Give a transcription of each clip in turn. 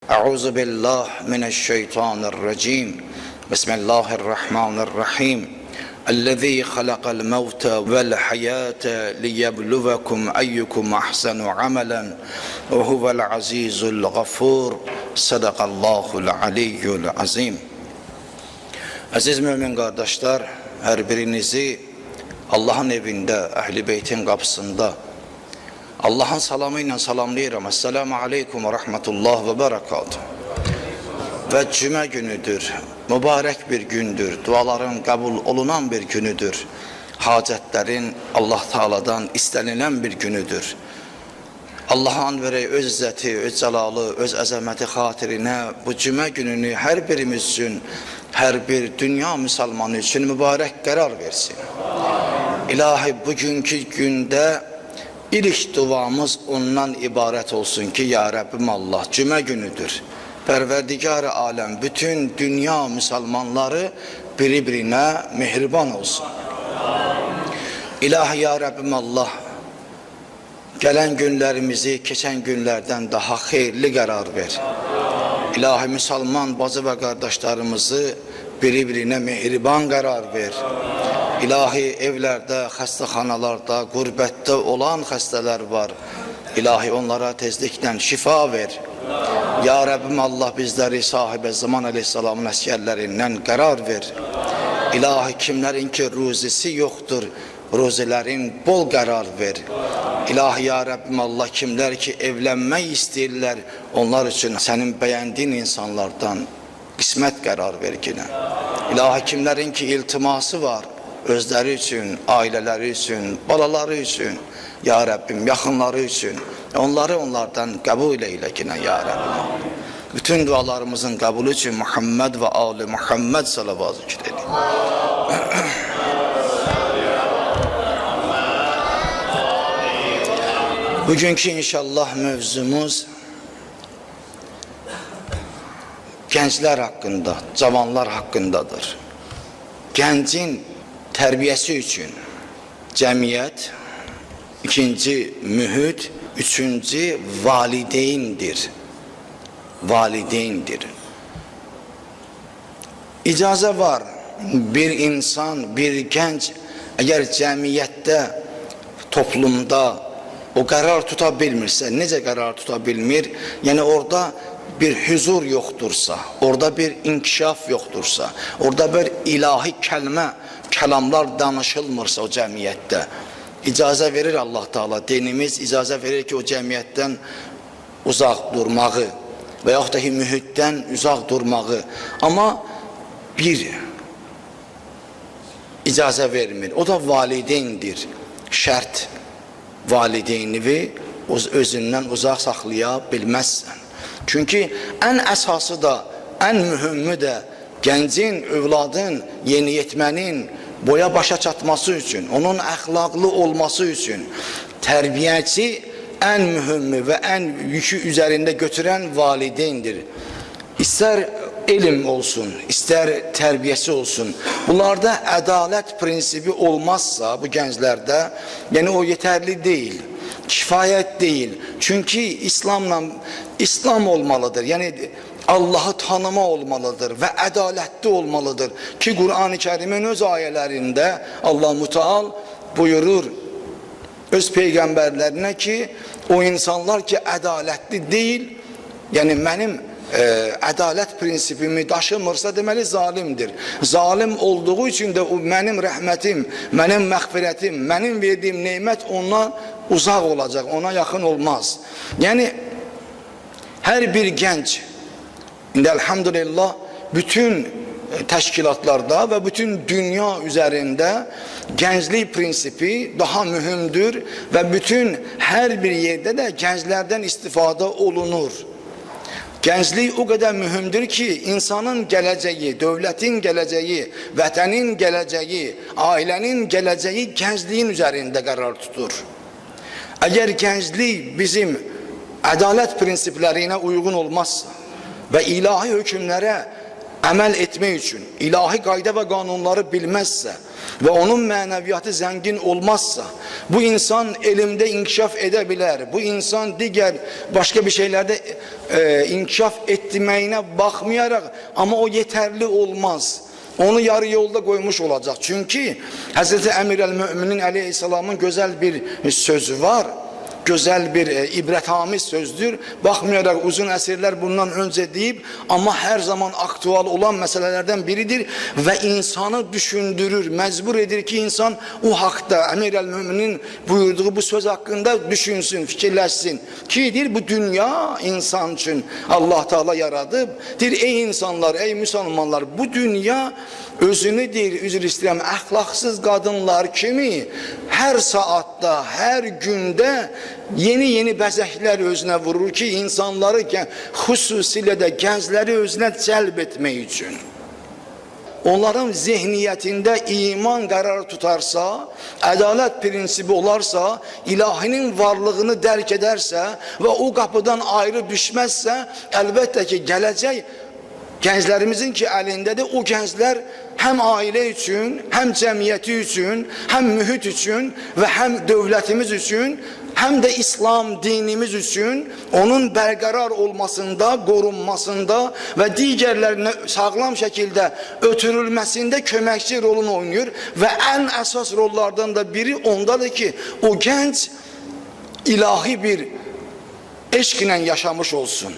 Euzu billah mineşşeytanirracim. Bismillahirrahmanirrahim. Ellezî halakal mevte vel hayâte liyebluvekum eyyukum ahsenu amelen ve huvel azîzul gafûr. Sadakallahul aliyyul azim. Aziz mümin kardeşler, her birinizi Allah'ın evinde, Ehl-i Beyt'in kapısında Allah'ın salamıyla salamlayıram. Esselamu aleyküm ve rahmetullah ve berekatuhu. Ve cüme günüdür, mübarek bir gündür, duaların kabul olunan bir günüdür. Hacetlerin Allah Teala'dan istenilen bir günüdür. Allah'ın verey öz izzeti, öz celalı, öz əzəməti xatirine bu cüme gününü her birimiz için, her bir dünya Müslümanı için mübarek karar versin. İlahi bugünkü günde İlk duamız ondan ibaret olsun ki ya Rabbim Allah, cüme günüdür. Perverdigar-ı alem bütün dünya Müslümanları birbirine mehriban olsun. İlahi ya Rabbim Allah, gelen günlerimizi geçen günlerden daha hayırlı karar ver. İlahi Müslüman bacı ve kardeşlerimizi birbirine mehriban karar ver. İlahi evlerde, hastaxanalarda, gurbette olan hastalar var. İlahi onlara tezlikten şifa ver. Ya Rabbim Allah bizleri sahibi zaman aleyhisselamın əskerlerinden karar ver. İlahi kimlerin ki ruzisi yoktur, ruzilerin bol karar ver. İlahi ya Rabbim Allah kimler ki evlenmeyi isterler, onlar için senin beğendiğin insanlardan kısmet karar ver yine. İlahi kimlerin ki iltiması var, özleri için, aileleri için, balaları için, ya Rabbim yakınları için, onları onlardan kabul eyle yine ya Rabbim. Bütün dualarımızın kabulü için Muhammed ve Ali Muhammed salavat zikredelim. Bugünkü inşallah mevzumuz gençler hakkında, cavanlar hakkındadır. Gencin terbiyesi için cemiyet, ikinci mühit, üçüncü valideyndir. Valideyndir. İcaze var. Bir insan, bir genç eğer cemiyette, toplumda o karar tutabilmirse, nece karar tutabilmir? Yani orada bir huzur yoktursa, orada bir inkişaf yoktursa, orada bir ilahi kelamlar danışılmırsa o cemiyette, icazə verir Allah Teala, dinimiz icazə verir ki o cemiyetten uzak durmağı ve yaxud da ki mühitten uzak durmağı, ama bir icazə vermir, o da valideyndir. Şart valideyni özündən uzak saxlaya bilməzsən. Çünkü en esası da, en mühümü de gencin, övladın, yeniyetmenin boya başa çatması için, onun ahlaklı olması için terbiyeci en mühümü ve en yükü üzerinde götüren valideyndir. İster ilim olsun, ister terbiyesi olsun. Bunlarda adalet prensibi olmazsa bu gençlerde, yani o yeterli değil. Kifayet değil. Çünkü İslam olmalıdır. Yani Allah'ı tanıma olmalıdır ve adaletli olmalıdır. Ki Kur'an-ı Kerim'in öz ayelerinde Allah Müteal buyurur öz peygamberlerine ki o insanlar ki adaletli değil, yani benim adalet prinsipimi daşımırsa deməli zalimdir. Zalim olduğu için de benim rahmetim, benim məğfiretim, benim verdiğim nimet ondan uzak olacak, ona yakın olmaz. Yani her bir genç, elhamdülillah bütün teşkilatlarda ve bütün dünya üzerinde gençlik prensibi daha mühimdir ve bütün her bir yerde de gençlerden istifade olunur. Gençlik o kadar mühimdir ki insanın geleceği, devletin geleceği, vatanın geleceği, ailenin geleceği gençliğin üzerinde karar tutur. Eğer gençlik bizim adalet prensiplerine uygun olmazsa ve ilahi hükümlere əməl etmək üçün ilahi qayda və qanunları bilməzsə və onun mənəviyyatı zəngin olmazsa, bu insan elmdə inkişaf edə bilər, bu insan digər başqa bir şeylərdə inkişaf etməyinə baxmayaraq, amma o yetərli olmaz. Onu yarı yolda qoymuş olacaq. Çünki Həzrəti Əmir əl-Möminin əleyhissalamın gözəl bir sözü var. Gözəl bir ibrətamiz sözdür. Baxmayaraq uzun əsrlər bundan öncə deyib, amma hər zaman aktual olan məsələlərdən biridir və insanı düşündürür, məcbur edir ki, insan o haqda, Əmir əl-Möminin buyurduğu bu söz haqqında düşünsün, fikirləşsin. Ki, deyir, bu dünya insan üçün Allah Teala yaradıb. Deyir, ey insanlar, ey müsəlmanlar, bu dünya özünü deyir, üzr istəyirəm, əxlaqsız qadınlar kimi hər saatda, hər gündə yeni bəzəklər özünə vurur ki, insanları xüsusilə də gəncləri özünə cəlb etmək üçün. Onların zehniyyətində iman qərar tutarsa, ədalət prinsibi olarsa, ilahinin varlığını dərk edərsə və o qapıdan ayrı düşməzsə, əlbəttə ki, gələcək gənclərimizin ki əlindədir, o gənclər həm ailə üçün, həm cəmiyyəti üçün, həm mühit üçün və həm dövlətimiz üçün, həm də İslam dinimiz üçün onun bərqərar olmasında, qorunmasında və digərlərinə sağlam şəkildə ötürülməsində köməkçi rolunu oynayır və ən əsas rollardan da biri ondadır ki, o gənc ilahi bir eşqlə yaşamış olsun.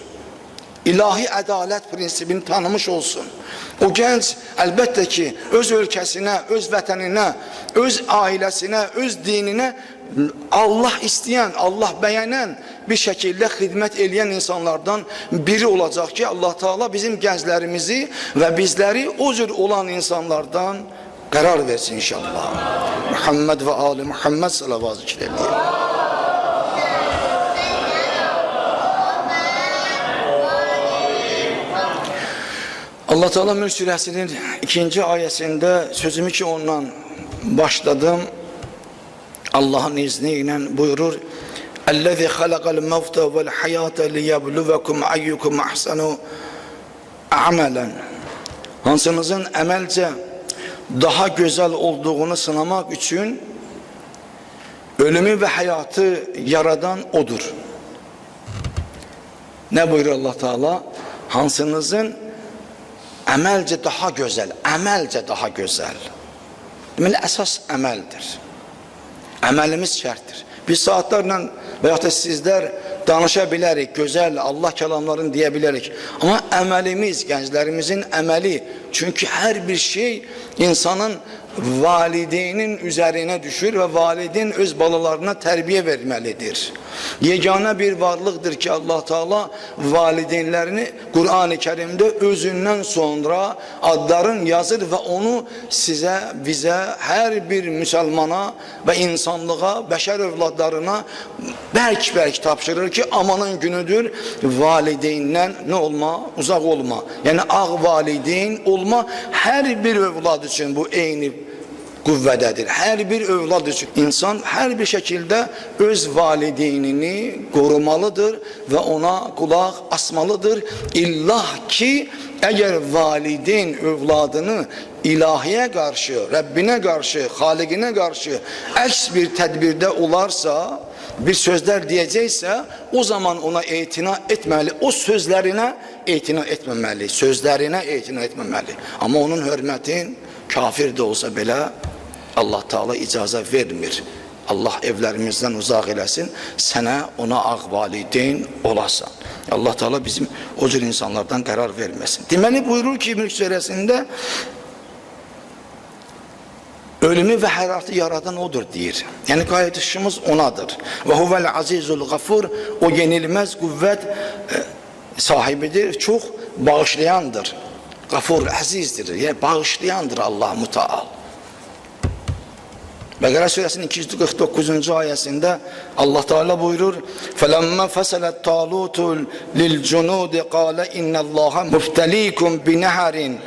İlahi ədalət prinsibini tanımış olsun. O gənc əlbəttə ki, öz ölkəsinə, öz vətəninə, öz ailəsinə, öz dininə Allah istəyən, Allah bəyənən bir şəkildə xidmət eləyən insanlardan biri olacaq ki, Allah Teala bizim gənclərimizi və bizləri o cür olan insanlardan qərar versin inşallah. Muhammed və Ali Muhammed salavat zikr eləyir. Allah Teala Mülk Surəsinin 2. ayəsində sözümü ki ondan başladım, Allah'ın izniyle buyurur: "Ellezî halaqal mevte vel hayate liyebluvekum ayyukum ahsanu amelen." Hansınızın əməlcə daha gözəl olduğunu sınamak için ölümü ve hayatı yaradan odur. Ne buyuruyor Allah Teala? Hansınızın əməlcə daha gözəl, əməlcə daha gözəl. Deməli, əsas əməldir. Əməlimiz şərtdir. Biz saatlarla və ya da sizlər danışa bilərik, gözəl Allah kəlamlarını deyə bilərik. Amma əməlimiz, gənclərimizin əməli, çünki hər bir şey insanın valideynin üzərinə düşür və valideyn öz balalarına tərbiyə verməlidir. Yeganə bir varlıqdır ki, Allah Teala valideynlərini Qur'an-ı Kerimdə özündən sonra adların yazır və onu sizə, bizə, hər bir müsəlmana və insanlığa, bəşər övladlarına bərk-bərk tapşırır ki, amanın günüdür, valideyndən nə olma? Uzaq olma. Yəni, ağ valideyn olma hər bir övlad üçün bu eyni qüvvədədir. Hər bir övlad üçün insan hər bir şəkildə öz valideynini qorumalıdır və ona qulaq asmalıdır. İllah ki, əgər valideyn övladını ilahiyə qarşı, Rəbbinə qarşı, xaliqinə qarşı əks bir tədbirdə olarsa, bir sözlər deyəcəksə, o zaman ona etina etməli, o sözlərinə etina etməməli, sözlərinə etina etməməli. Amma onun hörmətin kafir də olsa belə Allah Teala icazə vermir. Allah evlərimizdən uzaq eləsin, sənə ona ağ valideyn olasan. Allah Teala bizim o cür insanlardan qərar verməsin. Deməli buyurur ki, Mülk Surəsində ölümü və həyatı yaradan odur deyir. Yəni qayıdışımız onadır. Və huvel azizul gafur, o yenilməz qüvvət sahibidir, çox bağışlayandır. Gafur əzizdir, yəni bağışlayandır Allah Müteal. Bəqərə surəsinin 249-cu ayəsində Allah Teala buyurur: "Felemma fasalat Talutul lil-cunud qala innallaha muftalikum binahrin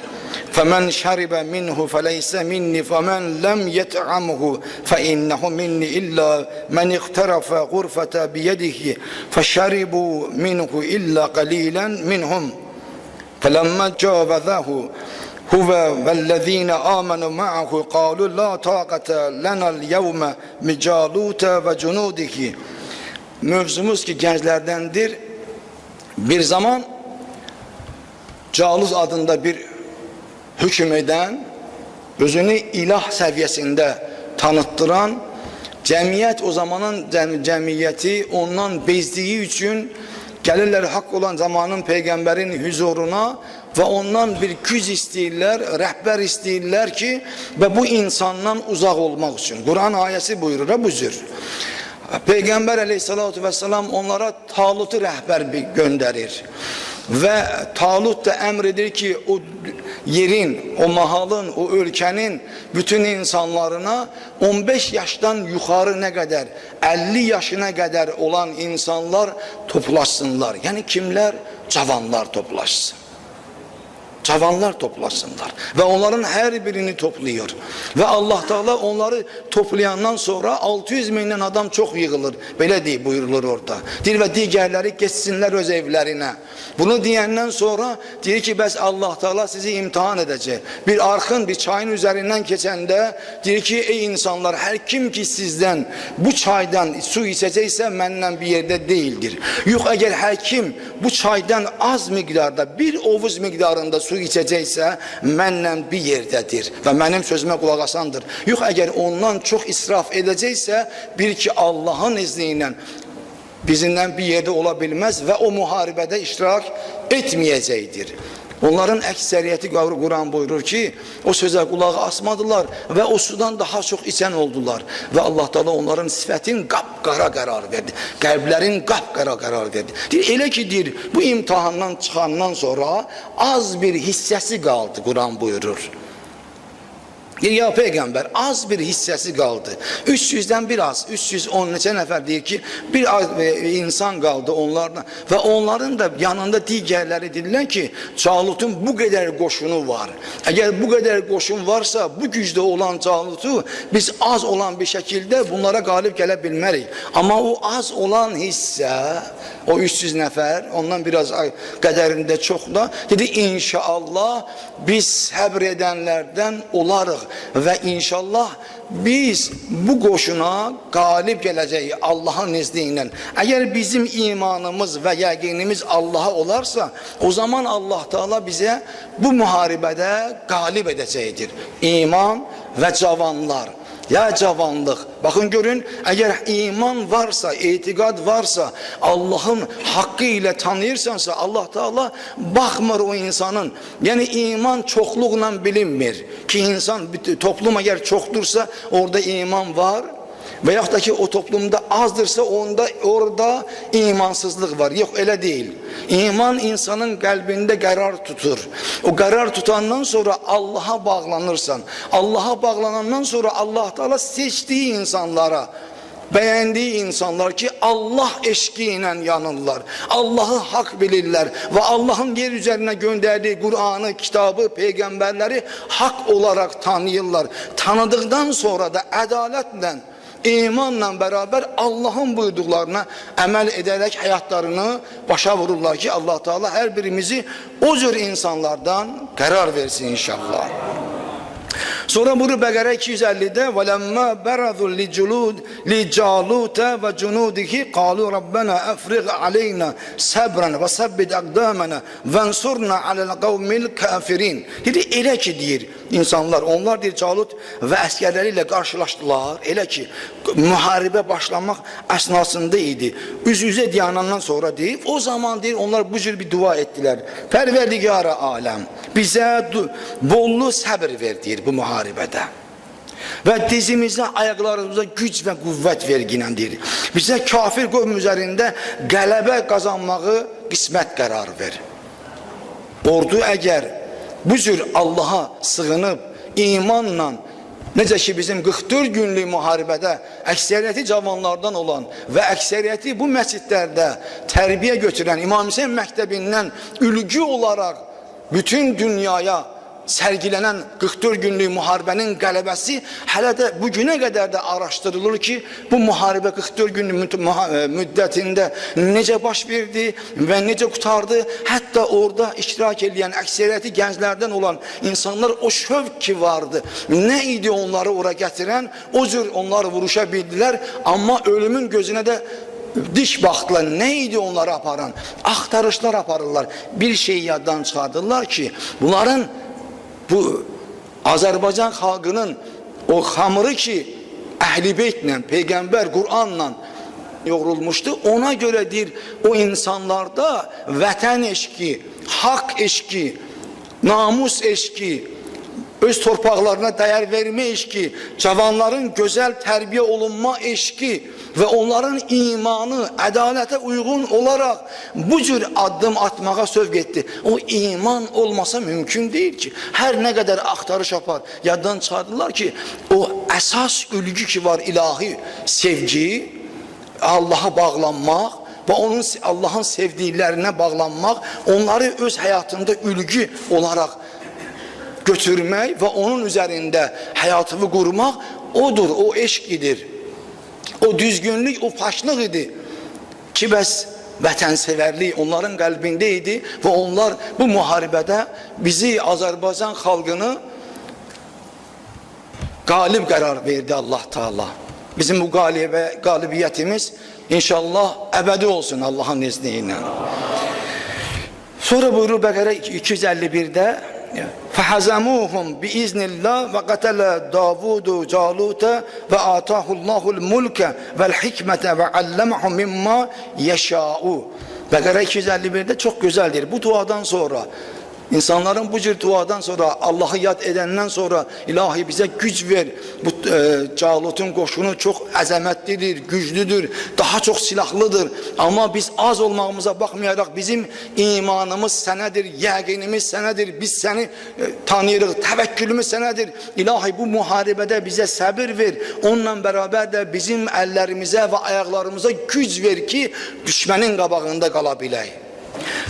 فَمَنْ شَرِبَ مِنْهُ فَلَيْسَ مِنِّي فَمَنْ لَمْ يَطْعَمْهُ فَإِنَّهُ مِنِّي إِلَّا مَنِ اغْتَرَفَ غُرْفَةً بِيَدِهِ فَشَرِبُوا مِنْهُ إِلَّا قَلِيلًا مِنْهُمْ." فَلَمَّا جَاوَزَهُ هُوَ وَالَّذ۪ينَ آمَنُوا مَعَهُ قَالُوا لَا طَاقَةَ لَنَا الْيَوْمَ مِجَالُوتَ وَجُنُودِهِ. Mövzumuz ki gençlerdendir. Bir zaman Calut adında bir hüküm eden, özünü ilah seviyesinde tanıttıran cemiyet, o zamanın cemiyeti ondan bezdiği için gelirler hak olan zamanın peygamberin huzuruna ve ondan bir güç isteyirler, rehber isteyirler ki ve bu insandan uzak olmak için. Kur'an ayeti buyurur, budur. Peygamber aleyhissalatu vesselam onlara Talut'u rehber gönderir. Ve Talut da emredir ki o yerin, o mahalın, o ülkenin bütün insanlarına 15 yaştan yukarı ne kadar, 50 yaşına kadar olan insanlar toplaşsınlar. Yani kimler? Cavanlar toplaşsın. Cavanlar toplasınlar ve onların her birini topluyor ve Allah Teala onları toplayandan sonra 600 binden adam çok yığılır, böyle diye buyurulur orada. Deyir ve diğerleri geçsinler öz evlerine. Bunu diyenden sonra diyor ki bəs Allah Teala sizi imtihan edecek. Bir arkın bir çayın üzerinden geçende diyor ki ey insanlar, her kim ki sizden bu çaydan su içecekse menden bir yerde değildir. Yok eğer her kim bu çaydan az miktarda, bir ovuz miktarında su içecekse məndən bir yerdedir ve mənim sözüme kulak asandır. Yok eğer ondan çok israf edecekse bil ki Allah'ın izniyle bizimden bir yerde olabilmez ve o muharebede iştirak etmeyecektir. Onların ekseriyeti Kur'an buyurur ki o söze kulağı asmadılar ve o sudan daha çok içen oldular. Ve Allah Teala onların sifetin kapkara karar verdi. Kalplerin kapkara karar verdi. Elə ki deyir, bu imtihandan çıkandan sonra az bir hissesi kaldı Kur'an buyurur. Ya peygamber az bir hissesi kaldı. 300'den biraz, 310 neçə nefer deyir ki bir insan kaldı onlardan ve onların da yanında diğerleri dediler ki Calut'un bu kadar koşunu var. Eğer bu kadar koşun varsa bu güçte olan Calut'u biz az olan bir şekilde bunlara galip gelebilmeliyiz. Ama o az olan hisse, o 300 nefer ondan biraz kaderinde çok da dedi inşallah biz sabredenlerden olarız. Ve inşallah biz bu koşuna galip geleceğiz Allah'ın izniyle. Eğer bizim imanımız ve yakinimiz Allah'a olarsa o zaman Allah Teala bize bu muharebede galip edecektir. İman ve cavanlar. Ya cavanlık. Bakın görün, eğer iman varsa, itikad varsa, Allah'ın hakkı ile tanıyırsansa Allah Teala bakmır o insanın. Yani iman çoklukla bilinmir. Ki insan, toplum eğer çoktursa orada iman var. Veyahut da ki o toplumda azdırsa orada imansızlık var. Yok öyle değil. İman insanın kalbinde karar tutur. O karar tutandan sonra Allah'a bağlanırsan, Allah'a bağlanandan sonra Allah Teala seçtiği insanlara, beğendiği insanlar ki Allah eşkiyle yanırlar. Allah'ı hak bilirler ve Allah'ın yer üzerine gönderdiği Kur'an'ı, kitabı, peygamberleri hak olarak tanıyırlar. Tanıdıktan sonra da adaletle, imanla beraber Allah'ın buyurduklarına emel ederek hayatlarını başa vururlar ki Allah Teala her birimizi o tür insanlardan karar versin inşallah. Sonra bunu Bekara 250'de وَلَمَّا بَرَذُوا لِجَالُوتَ وَجُنُودِهِ قَالُوا رَبَّنَا أَفْرِغْ عَلَيْنَا صَبْرًا وَثَبِّتْ أَقْدَامَنَا وَانْصُرْنَا عَلَى الْقَوْمِ الْكَافِرِينَ. Dedi elə ki deyir insanlar, onlar deyir Calut ve askerleriyle karşılaştılar. Elə ki muharebe başlamak esnasında idi. Üz-üze diyanandan sonra deyip o zaman deyir onlar bu cür bir dua ettiler. Perverdigara alem bize bollu sabır ver deyir bu muharebede. Ve dizimize, ayaklarımıza güç ve kuvvet verginendir. Bize kafir kavm üzerinde galebe kazanmağı kısmet karar ver. Ordu eğer bu cür Allah'a sığınıp imanla, necə ki bizim 44 günlük muharebede ekseriyeti cavanlardan olan ve ekseriyeti bu mescitlerde terbiye götüren İmam Hüseyin Mektebinden ülgü olarak bütün dünyaya sərgilənən 44 günlük müharibənin qələbəsi hələ də bugünə qədər də araşdırılır ki, bu müharibə 44 günlük müddətində necə baş verdi və necə qutardı. Hətta orada iştirak edən əksəriyyəti gənclərdən olan insanlar o şövq ki vardı. Nə idi onları ora gətirən? O cür onları vuruşa bildilər, amma ölümün gözünə də diş baxdılar. Nə idi onları aparan? Axtarışlar aparırlar. Bir şey yaddan çıxardırlar ki, bunların, bu Azərbaycan xalqının o xamırı ki, Əhl-i Beytlə, Peyğəmbər, Qur'anla yoğrulmuşdu. Ona görədir o insanlarda vətən eşki, haqq eşki, namus eşki, öz torpaqlarına dəyər vermə eşki, cavanların gözəl tərbiyə olunma eşki və onların imanı, ədalətə uyğun olaraq bu cür addım atmağa sövq etdi. O iman olmasa mümkün deyil ki, hər nə qədər axtarış yapar, yaddan çıxardılar ki, o əsas ülgü ki var, ilahi sevgi, Allah'a bağlanmaq və onun Allah'ın sevdiklərinə bağlanmaq, onları öz həyatında ülgü olaraq götürmək və onun üzərində həyatını qurmaq odur, o eşq idir. O düzgünlük, o paşlıq idi ki, bəs vətənsevərlik onların qəlbində idi və onlar bu müharibədə bizi, Azərbaycan xalqını qalib qərar verdi Allah Teala. Bizim bu qalibiyyətimiz inşallah əbədi olsun Allah'ın izniyle. Sonra buyurur Bəqərə 251'də فَحَزَمُوهُمْ بِإِذْنِ اللّٰهِ وَقَتَلَ دَاوُودُ جَالُوتَ وَآتَاهُ اللّٰهُ الْمُلْكَ وَالْحِكْمَةَ وَعَلَّمَهُ مِمَّا يَشَاءُ. Bəqərə 251'də çok güzeldir. Bu duadan sonra, İnsanların bu cür duadan sonra, Allah'ı yad edenden sonra, ilahi bize güc ver. Bu Calut'un qoşunu çok əzəmətlidir, güclüdür, daha çok silahlıdır. Ama biz az olmağımıza bakmayarak bizim imanımız sənədir, yəqinimiz sənədir, biz səni tanıyırıq, təvəkkülümüz sənədir. İlahi bu muharebədə bize səbir ver. Onunla beraber de bizim əllərimizə və ayaqlarımıza güc ver ki, düşmənin qabağında qala bilək.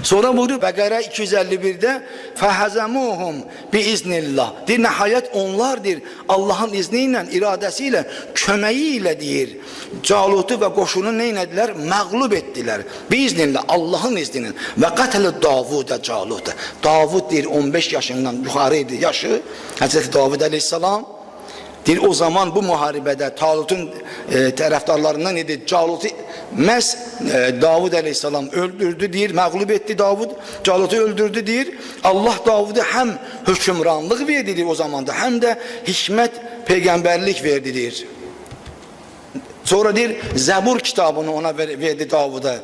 Sonra buyuruyor Bəqərə 251'də fəhəzəmuhum biiznillah. Deyir, nəhayət onlardır Allah'ın izniyle, iradesiyle, köməyiyle deyir. Calutu və qoşunu neynədilər? Məğlub etdilər. Biiznillah, Allah'ın izninin. Və qətələ Davudə Calutu. Davud deyir 15 yaşından yuxarıydı yaşı. Hazreti Davud aleyhisselam. Deyir, o zaman bu muharibədə Talutun tərəfdarlarından idi. Calutu məhz Davud aleyhisselam öldürdü deyir, məğlub etdi Davud. Calutu öldürdü deyir. Allah Davudu həm hökmranlıq verdi deyir o zamanda, həm də hikmət, peyğəmbərlik verdi deyir. Sonra deyir, Zəbur kitabını ona verdi Davuda.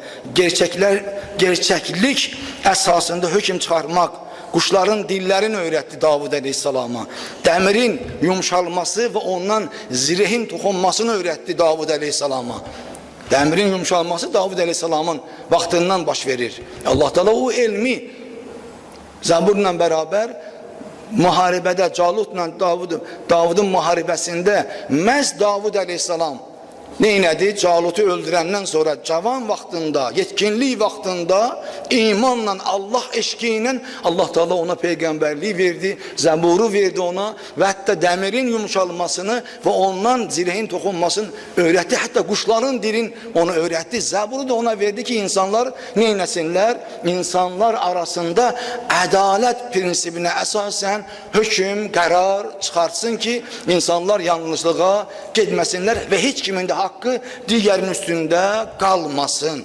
Gerçəklik əsasında hökm çıxarmaq, quşların dillerini öğretti Davud Aleyhisselam'a. Demirin yumuşalması ve ondan zirehin toxunmasını öğretti Davud Aleyhisselam'a. Demirin yumuşalması Davud Aleyhisselam'ın vaxtından baş verir. Allah Teala o elmi Zaburla beraber muharebədə Calutla Davudun muharebesinde məhz Davud Aleyhisselam neynədi? Calutu öldürəndən sonra cavan vaxtında, yetkinlik vaxtında imanla, Allah eşkiyle Allah Teala ona peyğəmbərliyi verdi, Zəburu verdi ona və hətta dəmirin yumuşalmasını və ondan zirehin toxunmasını öğretti. Hətta quşların dilin onu öğretti. Zəburu da ona verdi ki insanlar neynəsinlər? İnsanlar arasında ədalət prinsibinə əsasən hökm, qərar çıxartsın ki insanlar yanlışlığa getməsinlər və heç kimin də hakkı diğerinin üstünde kalmasın.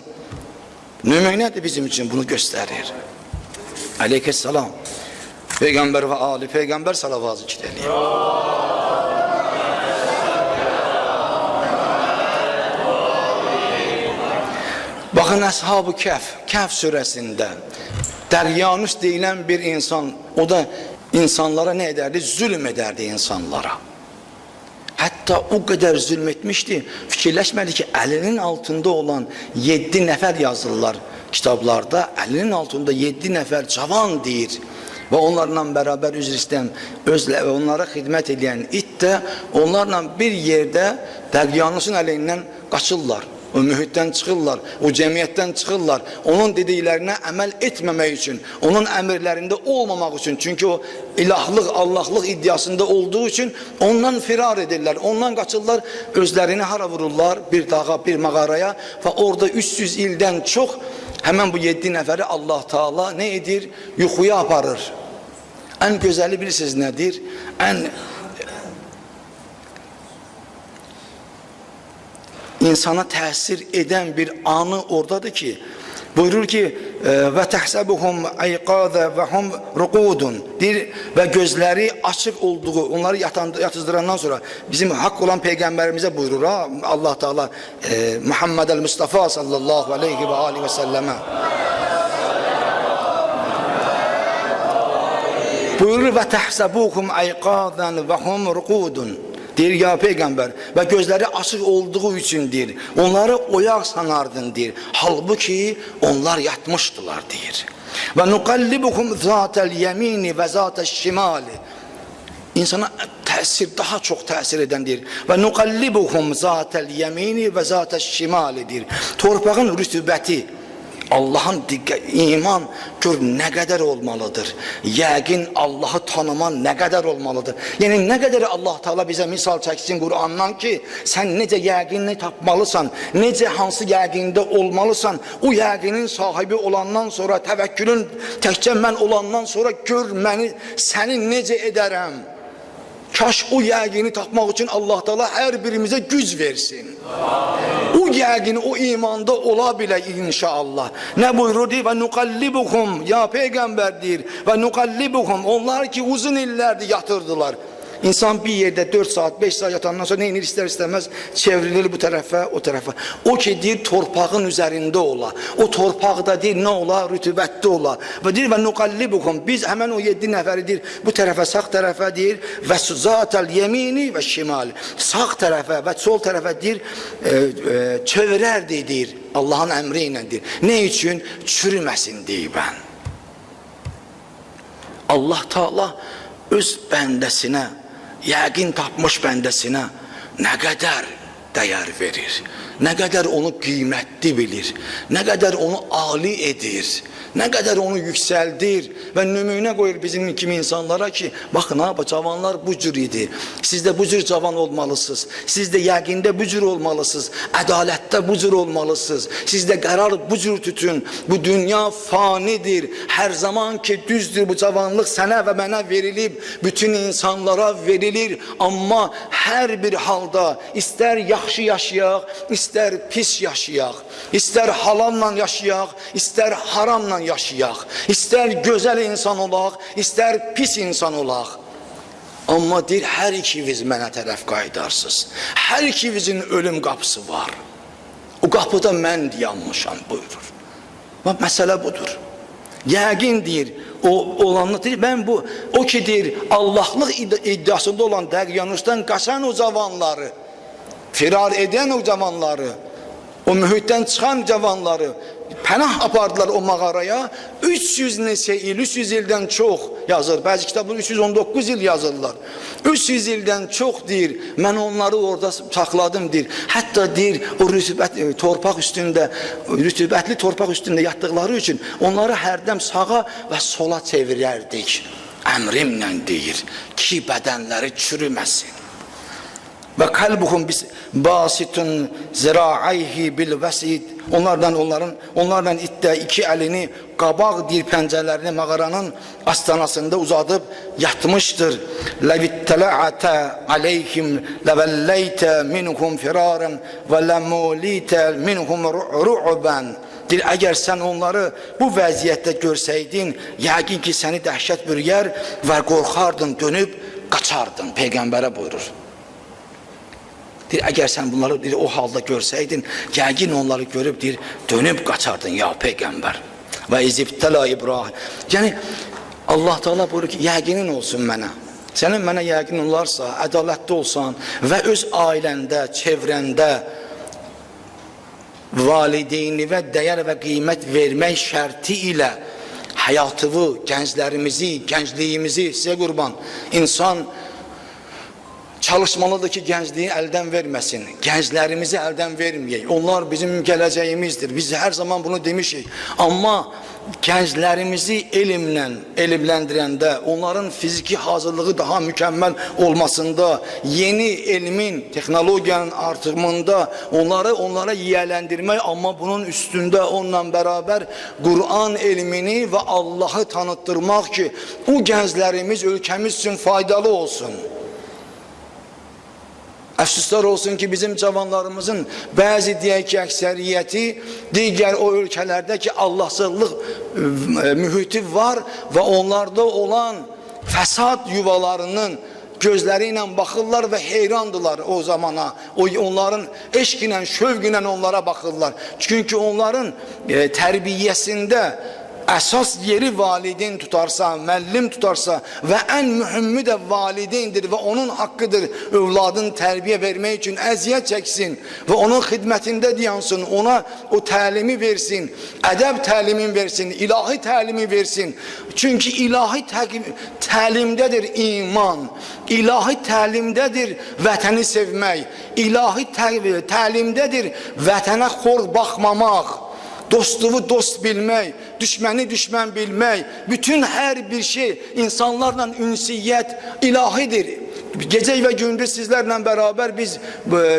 Nümunədir bizim için bunu gösterir. Aleykesselam. Peygamber ve Ali Peygamber salavatı zikrediliyor. Bakın Ashab-ı Kehf suresinde Deryanus deyilen bir insan, o da insanlara ne ederdi? Zulüm ederdi insanlara. Hatta o kadar zulmetmişti, fikirləşmədi ki, əlinin altında olan 7 nəfər yazırlar kitablarda, əlinin altında 7 nəfər cavan deyir ve onlarla beraber üzr istəyən, onlara xidmət edən it də onlarla bir yerdə Dəqyanusun əlindən qaçırlar. o mühitdən çıxırlar, o cəmiyyətdən çıxırlar. Onun dediklərinə əməl etməmək üçün, onun əmrlərində olmamaq üçün. Çünki o ilahlıq, Allahlıq iddiasında olduğu üçün ondan firar edirlər, ondan qaçırlar, özlərini hara vururlar? Bir dağa, bir mağaraya və orada 300 ildən çox həmən bu 7 nəfəri Allah Taala nə edir? Yuxuya aparır. Ən gözəli bilirsiniz nədir? İnsana təsir edən bir anı oradadır ki, buyurur ki, və təhsəbuhum ayqadə və hum ruqudun, deyir, və gözləri açıq olduğu, onları yatızdırandan sonra bizim haqq olan Peyğəmbərimizə buyurur, Allah Teala Muhammed el-Mustafa sallallahu aleyhi və aleyhi və səlləmə buyurur, və təhsəbuhum ayqadən və hum ruqudun, deyir, ya Peyğəmbər, və gözləri açıq olduğu üçün deyir, onları oyaq sanardın deyir, halbuki onlar yatmışdılar deyir. Və nuqallibuhum zətəl yemini və zətəl şimali, insana təsir, daha çox təsir edən deyir, və nuqallibuhum zətəl yemini və zətəl şimali deyir, torpağın rütubəti, Allah'ın iman gör nə qədər olmalıdır. Yəqin Allah'ı tanıman nə qədər olmalıdır. Yəni nə qədər Allah Teala bizə misal çəksin Qur'andan ki, sən necə yəqinini tapmalısan, necə hansı yəqində olmalısan, o yəqinin sahibi olandan sonra, təvəkkülün təkcə mən olandan sonra gör məni, səni necə edərəm. Kaş o yəqini tapmaq üçün Allah Teala hər birimizə güc versin. O yəqini, o imanda ola bile inşallah. Ne buyurur deyir? Və nuqallibuhum, ya Peyğəmbər deyir, və nuqallibuhum, onlar ki uzun illərdir yatırdılar. İnsan bir yerde 4 saat, 5 saat yatandan sonra neyinir ister istemez çevrilir bu tarafa, o tarafa. O ki deyir torpağın üzerinde ola. O torpaqda deyir ne ola? Rütubətli ola. Və deyir və nuqallibuhum. Biz hemen o 7 nəfəri deyir bu tarafa, sağ tarafa deyir və zatel yemini və şimal. Sağ tarafa və sol tarafa deyir çevirərdi deyir. Allah'ın əmri iləndir. Ne için? Çürüməsin deyir ben. Allah Teala öz bəndəsinə, yəqin tapmış bəndəsinə nə qədər dəyər verir, nə qədər onu qiymətli bilir, nə qədər onu ali edir, nə qədər onu yüksəldir və nümunə qoyur bizim kimi insanlara ki, baxın ha, cavanlar bu cür idi, siz de bu cür cavan olmalısınız, siz de yəqində bu cür olmalısınız, ədalətdə bu cür olmalısınız, siz de qərar bu cür tutun, bu dünya fanidir, hər zaman ki düzdür bu cavanlıq sənə və mənə verilib, bütün insanlara verilir, amma hər bir halda istər yaxşı yaşayaq, istər pis yaşayaq, istər halalla yaşayaq, istər haramla yaşayaq, istər gözəl insan olaq, istər pis insan olaq. Amma deyir, hər ikiniz mənə tərəf qaydarsınız. Hər ikinizin ölüm qapısı var. O qapıda mən yanmışam buyurur. Və məsələ budur. Yəqin deyir, o olanı deyir, mən bu, o ki deyir, Allahlıq iddiasında olan Dəqyanusdan qaçan o cavanları, firar eden o cavanları, o mühitdən çıxan cavanları pənah apardılar o mağaraya. 300 neçə il, 300 ildən çox yazır. Bəzi kitablar 319 il yazırlar. 300 ildən çox deyir, mən onları orada saxladım deyir. Hətta deyir, o torpaq üstündə, rütubətli torpaq üstündə yatdıqları üçün onları hərdəm sağa və sola çevirərdik. Əmrimlə deyir ki, bədənləri çürüməsin. Və kalbuhum basitun zira'ayhi bil vasid. Onlardan itdə 2 əlini qabaq deyir pəncələrini mağaranın astanasında uzadıb yatmışdır. Levittala'ata aleyhim levelleyte minhum firaran ve lemulite minhum ru'ban. Deyir, əgər sən onları bu vəziyyətdə görsəydin, yəqin ki səni dəhşət bürüyər və qorxardın, dönüb qaçardın. Peyğəmbərə buyurur. Deyir, əgər sən bunları deyir, o halda görsəydin, yəqin onları görüb deyir, dönüb qaçardın ya Peyğəmbər. Və izibtəla İbrahim. Yəni Allah Teala buyurur ki, yəqinin olsun mənə. Sənin mənə yəqin olarsa, ədalətli olsan və öz ailəndə, çevrəndə valideyni və dəyər və qiymət vermək şərti ilə həyatını, gənclərimizi, gəncliyimizi sizə qurban, insan çalışmalıdır ki gəncliyi əldən verməsin. Gənclərimizi əldən verməyək. Onlar bizim gələcəyimizdir. Biz hər zaman bunu demişik. Amma gənclərimizi elmləndirəndə, onların fiziki hazırlığı daha mükəmməl olmasında, yeni elmin, texnologiyanın artımında onlara yiyələndirmək, amma bunun üstündə onunla bərabər Qur'an elmini və Allahı tanıtdırmaq ki, o gənclərimiz ölkəmiz üçün faydalı olsun. Əfsuslar olsun ki, bizim cavanlarımızın bəzi deyək ki, əksəriyyəti digər o ölkələrdə ki, Allahsızlıq mühiti var və onlarda olan fəsad yuvalarının gözləri ilə baxırlar və heyrandılar o zamana. Onların eşq ilə, şövq ilə onlara baxırlar. Çünki onların tərbiyəsində əsas yeri valideyn tutarsa, müəllim tutarsa və ən mühümmi də valideyndir və onun haqqıdır övladın tərbiyə vermək üçün əziyyət çəksin və onun xidmətində dayansın, ona o təlimi versin, ədəb təlimin versin, ilahi təlimi versin. Çünki ilahi təlimdədir iman, ilahi təlimdədir vətəni sevmək, ilahi təlimdədir vətənə xor baxmamaq, dostluğu dost bilmək, düşməni düşmən bilmək, bütün hər bir şey insanlarla ünsiyyət ilahidir. Gecə və gündüz sizlərlə bərabər biz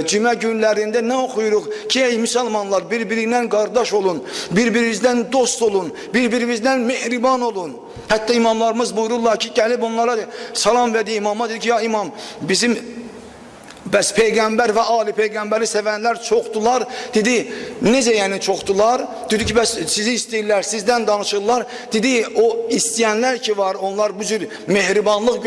cümə günlərində nə oxuyuruq ki, ey müsəlmanlar, bir-birindən qardaş olun, bir-birinizdən dost olun, bir-birinizdən mehriban olun. Hətta imamlarımız buyururlar ki, gəlib onlara salam verdi imama, dedi ki, ya imam, bizim bəs Peyğəmbər və Ali Peyğəmbəri sevənlər çoxdular. Dedi, necə yəni çoxdular? Dedi ki, bəs sizi istəyirlər, sizdən danışırlar. Dedi, o istəyənlər ki var, onlar bu cür mehribanlıq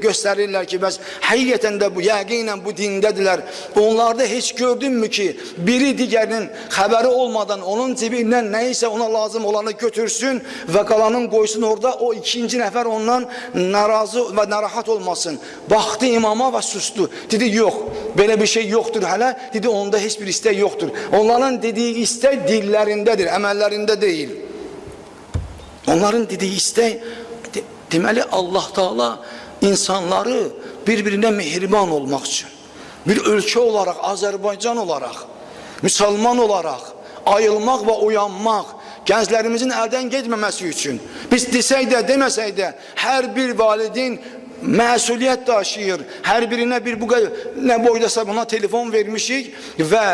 göstərirlər ki, bəs həqiqətən də bu, yəqinlə bu dindədirlər. Onlarda heç gördünmü ki, biri digərinin xəbəri olmadan onun cibindən nəyisə ona lazım olanı götürsün və qalanın qoysun orada, o ikinci nəfər ondan narazı və narahat olmasın. Baxdı imama və sustu. Dedi, yox. Belə bir şey yoxdur hələ, dedi, onda heç bir istək yoxdur. Onların dediyi istək dillərindədir, əməllərində deyil. Onların dediyi istək, deməli Allah Taala insanları bir-birinə mehriban olmaq üçün, bir ölkə olaraq, Azərbaycan olaraq, müsəlman olaraq ayılmaq və uyanmaq, gənclərimizin əldən getməməsi üçün, biz desək də, deməsək də, hər bir valideyn məsuliyyət daşıyır. Hər birinə bir bu nə boydasa buna telefon vermişik və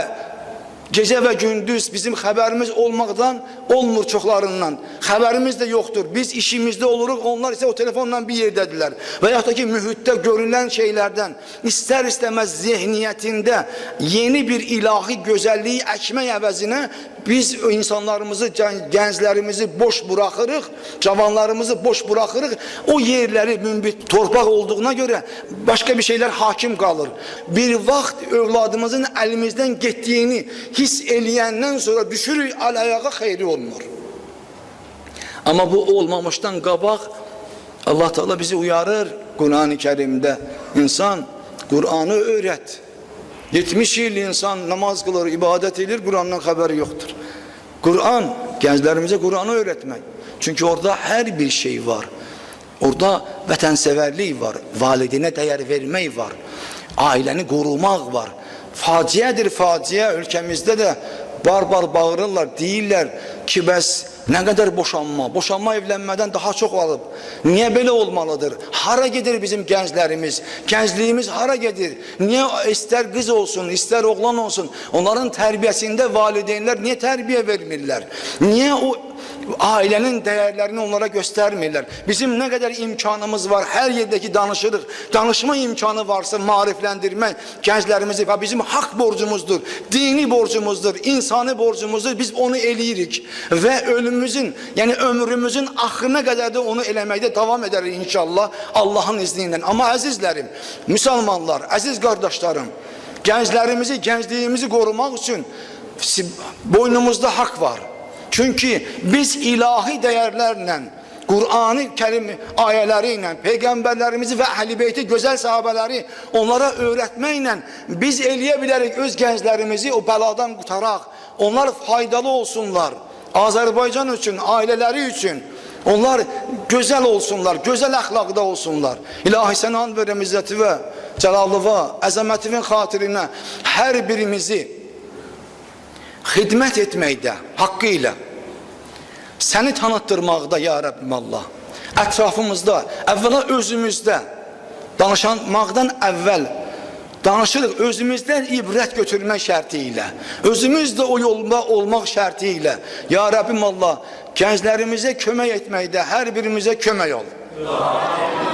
gecə və gündüz bizim xəbərimiz olmaqdan olmur çoxlarından. Xəbərimiz də yoxdur. Biz işimizdə oluruq, onlar isə o telefonla bir yerdədirlər. Və yaxud da ki, mühitdə görülən şeylərdən istər-istəməz zehniyyətində yeni bir ilahi gözəlliyi əkmək əvəzinə biz insanlarımızı, gənclərimizi boş buraxırıq, cavanlarımızı boş buraxırıq. O yerləri münbit torpaq olduğuna görə başqa bir şeylər hakim qalır. Bir vaxt övladımızın əlimizdən getdiyini hiss eləyəndən sonra düşürük, əl-ayağa xeyri olmur. Amma bu olmamışdan qabaq Allah Teala bizi uyarır Qur'an-ı Kərimdə. İnsan Qur'anı öyrət. 70 il insan namaz qılır, ibadət edir, Qur'andan xəbəri yoxdur. Qur'an, gənclərimizə Qur'anı öyrətmək. Çünki orada hər bir şey var. Orada vətənsevərlik var, valideynə dəyər vermək var, ailəni qorumaq var. Faciədir faciə, ölkəmizdə də bar-bar bağırırlar, deyirlər ki, bəs nə qədər boşanma evlənmədən daha çox alıb. Niyə belə olmalıdır? Hara gedir bizim gənclərimiz? Gəncliyimiz hara gedir? Niyə istər qız olsun, istər oğlan olsun, onların tərbiyəsində valideynlər niyə tərbiyə vermirlər? Niyə o ailənin dəyərlərini onlara göstərmirlər? Bizim nə qədər imkanımız var, hər yerdəki danışırıq. Danışma imkanı varsa maarifləndirmək gənclərimizi və bizim haqq borcumuzdur, dini borcumuzdur, insani borcumuzdur. Biz onu eləyirik və ölümümüzün, yəni ömrümüzün axırına qədər də onu eləməkdə davam edərik inşallah Allahın izni ilə. Amma əzizlərim, müsəlmanlar, əziz qardaşlarım, gənclərimizi, gəncliyimizi qorumaq üçün boynumuzda haqq var. Çünki biz ilahi dəyərlərlə, Qur'an-ı Kərim ayələri ilə, Peyğəmbərlərimizi və Əhl-i Beyti gözəl sahabələri onlara öyrətməklə biz eləyə bilərik öz gənclərimizi o bəladan qutaraq. Onlar faydalı olsunlar, Azərbaycan üçün, ailələri üçün. Onlar gözəl olsunlar, gözəl əxlaqda olsunlar. İlahi sənə and verirəm izzəti və cəlalıva, əzəmətivin xatirinə hər birimizi xidmət etməkdə, haqqı ilə, səni tanıtdırmaqda, ya Rəbbim Allah, ətrafımızda, əvvəla özümüzdə, danışmaqdan əvvəl, danışırıq özümüzdən ibrət götürmək şərti ilə, özümüzdə o yolda olmaq şərti ilə, ya Rəbbim Allah, gənclərimizə kömək etməkdə, hər birimizə kömək ol.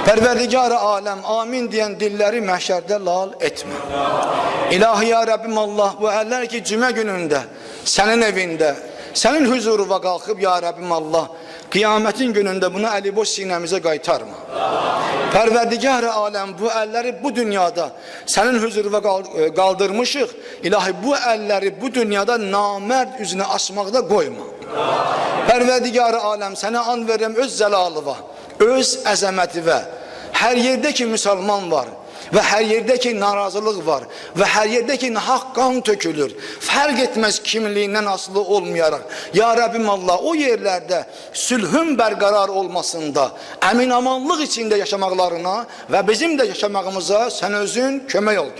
Pərverdigar-ı aləm, amin deyən dilləri məhşərdə lal etmə. İlahi ya Rəbbim Allah, bu əllər ki cümə günündə, sənin evində, sənin huzuruna qalxıb ya Rəbbim Allah, Qiyamətin günündə bunu əliboş sinəmizə qaytarma. Pərverdigar-ı aləm, bu əlləri bu dünyada sənin huzuruna qaldırmışıq. İlahi, bu əlləri bu dünyada namərd üzünə açmaqda qoyma. Pərverdigar-ı aləm, sənə and verirəm öz zəlalıva, öz əzəmətivə. Hər yerdə ki müsəlman var və hər yerdə ki narazılıq var və hər yerdə ki nahaq qan tökülür, fərq etməz kimliyindən asılı olmayaraq, ya Rəbbim Allah, o yerlərdə sülhün bərqərar olmasında, əmin-amanlıq içində yaşamaqlarına və bizim də yaşamağımıza sən özün kömək ol.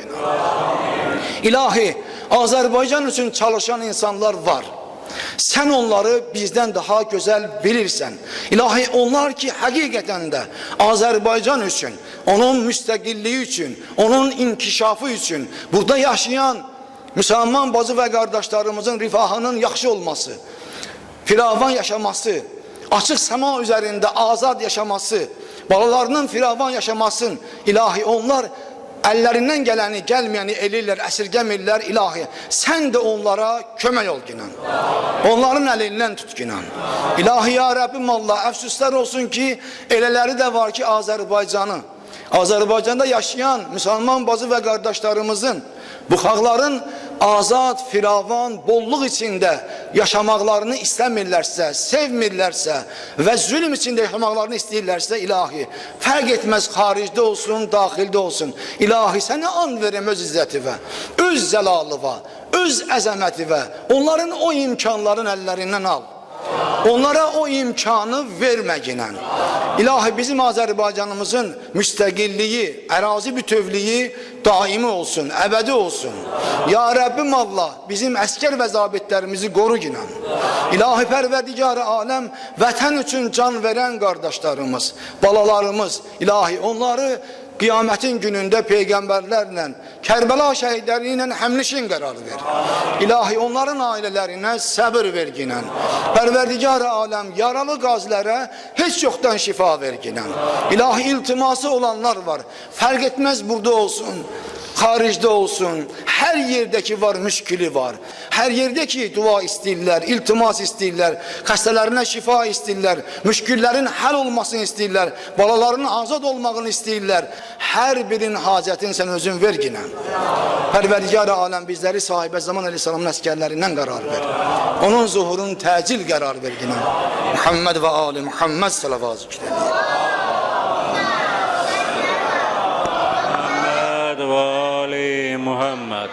İlahi, Azərbaycan üçün çalışan insanlar var. Sən onları bizdən daha gözəl bilirsən. İlahi, onlar ki həqiqətən də Azərbaycan üçün, onun müstəqilliyi üçün, onun inkişafı üçün, burada yaşayan müsəlman bacı və qardaşlarımızın rifahının yaxşı olması, firavan yaşaması, açıq səma üzərində azad yaşaması, balalarının firavan yaşamasın. İlahi, onlar əllərindən gələni, gəlməyəni elirlər, əsirgəmirlər. İlahi, sən də onlara kömək ol günən. Onların əlindən tut günən. İlahi, ya Rəbbim Allah, əfsuslar olsun ki, elələri də var ki, Azərbaycanda yaşayan müsəlman bacı və qardaşlarımızın, bu xalqların azad, firavan, bolluq içində yaşamaqlarını istəmirlərsə, sevmirlərsə və zülm içində yaşamaqlarını istəyirlərsə, ilahi, fərq etməz xaricdə olsun, daxildə olsun. İlahi, sənə and verəm öz izzətivə, öz zəlalıva, öz əzəmətivə, onların o imkanların əllərindən al. Onlara o imkanı verməginən. İlahi, bizim Azərbaycanımızın müstəqilliyi, ərazi bütövliyi daimi olsun, əbədi olsun. Ya Rəbbim Allah, bizim əskər və zabitlərimizi qoru ginən. İlahi, pərverdigar-ı aləm, vətən üçün can verən qardaşlarımız, balalarımız, ilahi, onları Qiyamətin günündə peyğəmbərlərlə, Kərbəla şəhidləri ilə həmnişin qərar ver. İlahi, onların ailələrinə səbir verginən. Pərverdigar-ı aləm, yaralı qazilərə heç yoxdan şifa verginən. İlahi, iltiması olanlar var. Fərq etməz burada olsun, xaricdə olsun, hər yerdəki var, müşkili var. Hər yerdəki dua istəyirlər, iltimas istəyirlər, xəstələrinə şifa istəyirlər, müşkillərin həll olmasını istəyirlər, balalarının azad olmağını istəyirlər. Hər birinin hacətini sən özün verginən. Pərverdigar-ı aləm, bizləri sahibə zaman əleyhissalamın əskərlərindən qərar ver. Onun zuhurun təcil qərar verginən. Muhammed və ali Muhammed salavat zikr Muhammed